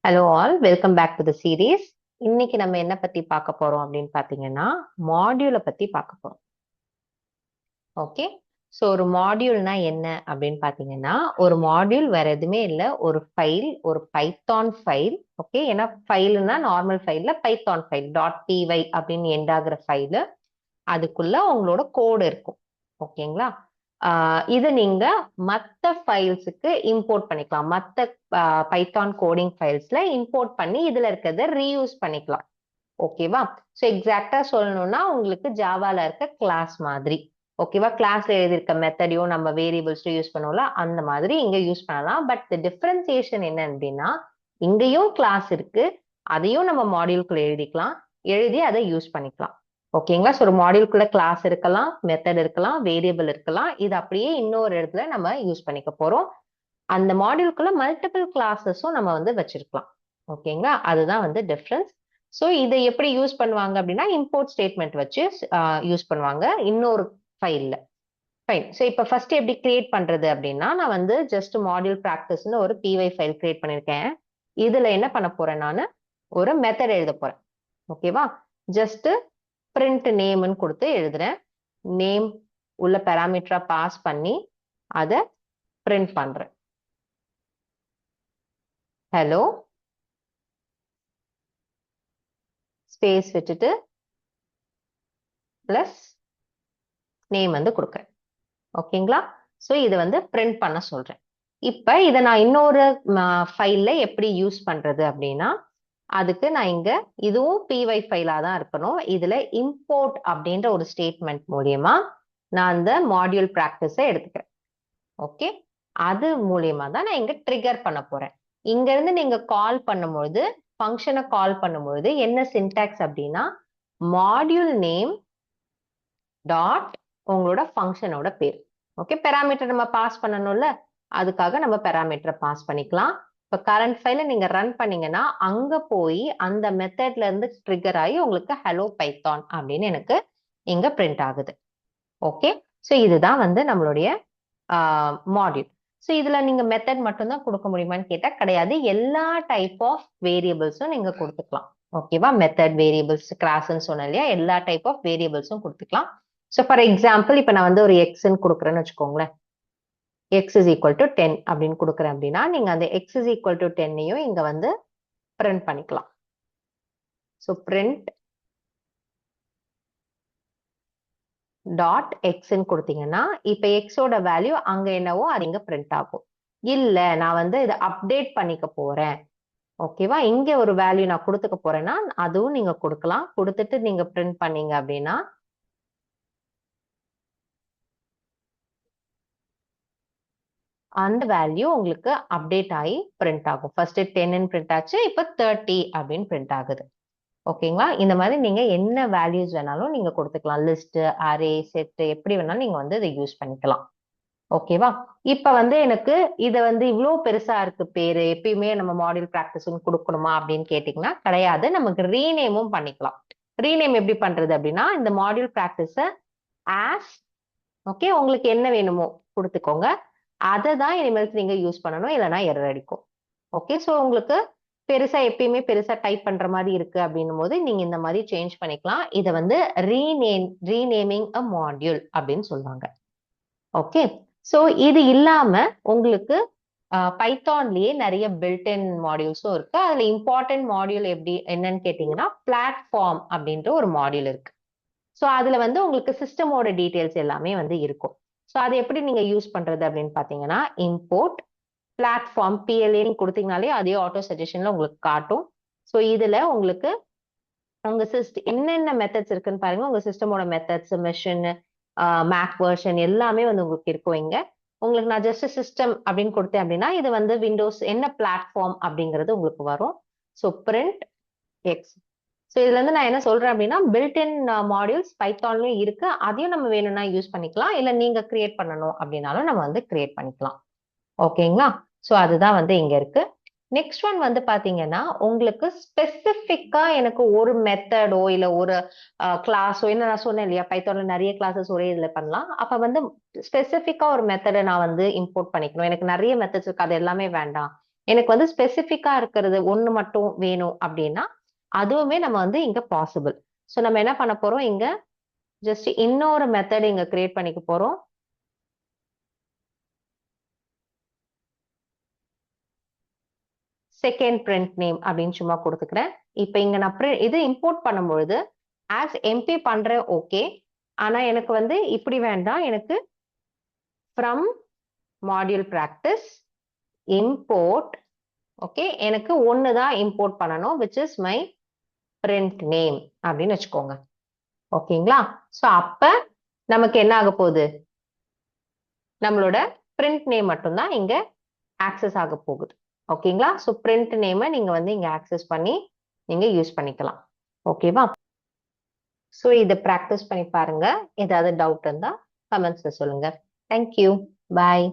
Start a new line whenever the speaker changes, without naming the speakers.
Hello all, welcome back to the series. இன்னைக்கு நம்ம என்ன பத்தி பார்க்க போறோம் அப்படின்னு பாத்தீங்கன்னா, மாடியூலை பத்தி பார்க்க போறோம். ஓகே, ஸோ ஒரு மாடியூல்னா என்ன அப்படின்னு பாத்தீங்கன்னா, ஒரு மாடியூல் வேற எதுவுமே இல்லை, ஒரு ஃபைல், ஒரு பைத்தான் ஃபைல். ஓகே, ஏன்னா ஃபைல்னா நார்மல் ஃபைல்ல பைத்தான் ஃபைல் .py அப்படின்னு எண்ட் ஆகுற ஃபைலு. அதுக்குள்ள உங்களோட கோடு இருக்கும். ஓகேங்களா? இது நீங்க மற்ற ஃபைல்ஸுக்கு இம்போர்ட் பண்ணிக்கலாம். மற்ற பைத்தான் கோடிங் ஃபைல்ஸ்ல இம்போர்ட் பண்ணி இதுல இருக்கிறத ரீயூஸ் பண்ணிக்கலாம். ஓகேவா? ஸோ எக்ஸாக்டா சொல்லணும்னா உங்களுக்கு ஜாவால இருக்க கிளாஸ் மாதிரி. ஓகேவா? கிளாஸ்ல எழுதியிருக்க மெத்தடையும் நம்ம வேரியபிள்ஸ் யூஸ் பண்ணுவோம்ல, அந்த மாதிரி இங்க யூஸ் பண்ணலாம். பட் டிஃபரன்சியேஷன் என்ன அப்படின்னா, இங்கேயும் கிளாஸ் இருக்கு, அதையும் நம்ம மாடியூல்குள்ள எழுதிக்கலாம், எழுதி அதை யூஸ் பண்ணிக்கலாம். ஓகேங்களா? ஸோ ஒரு மாடியூல்குள்ள கிளாஸ் இருக்கலாம், மெத்தட் இருக்கலாம், வேரியபிள் இருக்கலாம். இது அப்படியே இன்னொரு இடத்துல நம்ம யூஸ் பண்ணிக்க போறோம். அந்த மாடியூல்குள்ள மல்டிபிள் கிளாஸஸும் நம்ம வந்து வச்சிருக்கலாம். ஓகேங்களா? அதுதான் வந்து டிஃபரன்ஸ். ஸோ இதை எப்படி யூஸ் பண்ணுவாங்க அப்படின்னா, இம்போர்ட் ஸ்டேட்மெண்ட் வச்சு யூஸ் பண்ணுவாங்க இன்னொரு ஃபைல்ல. ஃபைன். ஸோ இப்போ ஃபர்ஸ்ட் எப்படி கிரியேட் பண்றது அப்படின்னா, நான் வந்து ஜஸ்ட் மாடியூல் ப்ராக்டிஸ்னு ஒரு py ஃபைல் கிரியேட் பண்ணியிருக்கேன். இதுல என்ன பண்ண போறேன், நான் ஒரு மெத்தட் எழுத போறேன். ஓகேவா? ஜஸ்ட் பிரிண்ட் நேம்னு கொடுத்து எழுதுறேன். நேம் உள்ள பேராமீட்டரா பாஸ் பண்ணி அதை பிரிண்ட் பண்றேன். ஹலோ ஸ்பேஸ் விட்டுட்டு பிளஸ் நேம் வந்து கொடுக்குறேன். ஓகேங்களா? ஸோ இதை வந்து பிரிண்ட் பண்ண சொல்றேன். இப்ப இதை நான் இன்னொரு ஃபைல்ல எப்படி யூஸ் பண்றது அப்படின்னா, அதுக்கு நான் இங்க இதுவும் py ஃபைலா தான் இருக்கணும். இதுல இம்போர்ட் அப்படின்ற ஒரு ஸ்டேட்மெண்ட் மூலியமா நான் அந்த மாடியூல் ப்ராக்டிஸை எடுத்துக்கிறேன். ஓகே, அது மூலியமா தான் நான் இங்க ட்ரிகர் பண்ண போறேன். இங்க இருந்து நீங்க கால் பண்ணும்பொழுது, ஃபங்க்ஷனை கால் பண்ணும்பொழுது என்ன சின்டாக்ஸ் அப்படின்னா, மாடியூல் நேம் டாட் உங்களோட ஃபங்க்ஷனோட பேர். ஓகே, பெராமீட்டர் நம்ம பாஸ் பண்ணணும்ல, அதுக்காக நம்ம பெராமீட்டரை பாஸ் பண்ணிக்கலாம். இப்போ கரண்ட் ஃபைல நீங்க ரன் பண்ணீங்கன்னா, அங்க போய் அந்த மெத்தட்ல இருந்து ட்ரிகர் ஆகி உங்களுக்கு ஹலோ பைத்தான் அப்படின்னு எனக்கு இங்க பிரிண்ட் ஆகுது. ஓகே, ஸோ இதுதான் வந்து நம்மளுடைய மாடியூல். ஸோ இதுல நீங்க மெத்தட் மட்டும்தான் கொடுக்க முடியுமான்னு கேட்டா கிடையாது. எல்லா டைப் ஆஃப் வேரியபிள்ஸும் நீங்க கொடுத்துக்கலாம். ஓகேவா? மெத்தட், வேரியபிள்ஸ், கிளாஸ்ன்னு சொன்னேன் இல்லையா, எல்லா டைப் ஆஃப் வேரியபிள்ஸும் கொடுத்துக்கலாம். ஸோ ஃபார் எக்ஸாம்பிள் இப்போ நான் வந்து ஒரு எக்ஸ்ன்னு கொடுக்குறேன்னு வச்சுக்கோங்களேன். எக்ஸ் இஸ் ஈக்குவல் டு 10 அப்படின்னு கொடுக்குறேன் அப்படின்னா, நீங்க அந்த எக்ஸ் இஸ் ஈக்குவல் டு 10ஐயும் இங்க வந்து பிரிண்ட் பண்ணிக்கலாம். ஸோ பிரிண்ட் டாட் எக்ஸ்ன்னு கொடுத்தீங்கன்னா, இப்ப எக்ஸோட வேல்யூ அங்க என்னவோ அது இங்க பிரிண்ட் ஆகும். இல்ல நான் வந்து இதை அப்டேட் பண்ணிக்க போறேன், ஓகேவா, இங்க ஒரு வேல்யூ நான் கொடுத்துக்க போறேன்னா அதுவும் நீங்க கொடுக்கலாம். கொடுத்துட்டு நீங்க பிரிண்ட் பண்ணீங்க அப்படின்னா அந்த வேல்யூ உங்களுக்கு அப்டேட் ஆகி பிரிண்ட் ஆகும். ஃபர்ஸ்ட் 10 பிரிண்ட் ஆச்சு, இப்ப 30 அப்படின்னு பிரிண்ட் ஆகுது. ஓகேங்களா? இந்த மாதிரி நீங்க என்ன வேல்யூஸ் வேணாலும் நீங்க கொடுத்துக்கலாம். லிஸ்ட், அரே, செட், எப்படி வேணாலும் நீங்க வந்து இதை யூஸ் பண்ணிக்கலாம். ஓகேவா? இப்ப வந்து எனக்கு இதை வந்து இவ்வளவு பெருசா இருக்கு பேரு, எப்பயுமே நம்ம மாடியூல் ப்ராக்டிஸ்னு கொடுக்கணுமா அப்படின்னு கேட்டீங்கன்னா கிடையாது. நமக்கு ரீநேமும் பண்ணிக்கலாம். ரீநேம் எப்படி பண்றது அப்படின்னா, இந்த மாடியூல் ப்ராக்டிஸ ஆஸ், ஓகே, உங்களுக்கு என்ன வேணுமோ கொடுத்துக்கோங்க. அதை தான் இனிமேல் நீங்க யூஸ் பண்ணணும், இல்லைன்னா எரர் அடிக்கும். ஓகே, ஸோ உங்களுக்கு பெருசா எப்பயுமே பெருசா டைப் பண்ற மாதிரி இருக்கு அப்படின்னும் போது நீங்க இந்த மாதிரி சேஞ்ச் பண்ணிக்கலாம். இதை வந்து ரீநேமிங் அ மாடியூல் அப்படின்னு சொல்லுவாங்க. ஓகே, ஸோ இது இல்லாம உங்களுக்கு பைத்தான்லயே நிறைய பில்ட்இன் மாடியூல்ஸும் இருக்கு. அதுல இம்பார்ட்டன்ட் மாடியூல் எப்படி என்னன்னு கேட்டீங்கன்னா, பிளாட்ஃபார்ம் அப்படின்ற ஒரு மாடியூல் இருக்கு. ஸோ அதுல வந்து உங்களுக்கு சிஸ்டமோட டீடைல்ஸ் எல்லாமே வந்து இருக்கும். ஸோ அதை எப்படி நீங்க யூஸ் பண்றது அப்படின்னு பாத்தீங்கன்னா, இம்போர்ட் பிளாட்ஃபார்ம் PLA கொடுத்தீங்கனாலே அதே ஆட்டோ சஜஷன்ல உங்களுக்கு காட்டும். ஸோ இதுல உங்களுக்கு உங்க சிஸ்டம் என்னென்ன மெத்தட்ஸ் இருக்குன்னு பாருங்க. உங்க சிஸ்டமோட மெத்தட்ஸ், மெஷின், மேக் வெர்ஷன் எல்லாமே வந்து உங்களுக்கு இருக்கும் இங்க. உங்களுக்கு நான் ஜஸ்ட் சிஸ்டம் அப்படின்னு கொடுத்தேன் அப்படின்னா, இது வந்து விண்டோஸ் என்ன பிளாட்ஃபார்ம் அப்படிங்கிறது உங்களுக்கு வரும். So print X. ஸோ இதுல இருந்து நான் என்ன சொல்றேன் அப்படின்னா, பில்ட்இன் மாடியூல்ஸ் பைத்தான்லயும் இருக்கு. அதையும் நம்ம வேணும்னா யூஸ் பண்ணிக்கலாம், இல்ல நீங்க கிரியேட் பண்ணணும் அப்படின்னாலும் நம்ம வந்து கிரியேட் பண்ணிக்கலாம். ஓகேங்களா? ஸோ அதுதான் வந்து இங்க இருக்கு. நெக்ஸ்ட் ஒன் வந்து பாத்தீங்கன்னா, உங்களுக்கு ஸ்பெசிபிக்கா எனக்கு ஒரு மெத்தடோ இல்ல ஒரு கிளாஸோ, என்ன நான் சொன்னேன் இல்லையா, பைத்தான்ல நிறைய கிளாஸஸ் ஒரே இதுல பண்ணலாம். அப்ப வந்து ஸ்பெசிபிக்கா ஒரு மெத்தடை நான் வந்து இம்போர்ட் பண்ணிக்கணும். எனக்கு நிறைய மெத்தட்ஸ் இருக்கு, அது எல்லாமே வேண்டாம். எனக்கு வந்து ஸ்பெசிஃபிக்கா இருக்கிறது ஒண்ணு மட்டும் வேணும் அப்படின்னா அதுவுமே நம்ம வந்து இங்க பாசிபிள். ஸோ நம்ம என்ன பண்ண போறோம் இங்க ஜஸ்ட் இன்னொரு மெத்தட் இங்க கிரியேட் பண்ணிக்க போறோம். செகண்ட் பிரிண்ட் நேம் அப்படின்னு சும்மா கொடுத்துக்கிறேன். இப்போ இங்க நான் இது இம்போர்ட் பண்ணும்பொழுது ஆஸ் எம்பி பண்றேன், ஓகே. ஆனா எனக்கு வந்து இப்படி வேண்டாம், எனக்கு from module practice import, okay, எனக்கு ஒன்று தான் இம்போர்ட் பண்ணணும், which is my print name அப்படின்னு வச்சுக்கோங்க. ஓகேங்களா? ஸோ அப்ப நமக்கு என்ன ஆக போகுது, நம்மளோட பிரிண்ட் நேம் மட்டும்தான் இங்க ஆக்சஸ் ஆக போகுது. ஓகேங்களா? ஸோ பிரிண்ட் நேமை நீங்க வந்து இங்க ஆக்சஸ் பண்ணி நீங்க யூஸ் பண்ணிக்கலாம். ஓகேவா? ஸோ இதை ப்ராக்டிஸ் பண்ணி பாருங்க. ஏதாவது டவுட் இருந்தா கமெண்ட்ஸ்ல சொல்லுங்க. தேங்க்யூ. பாய்.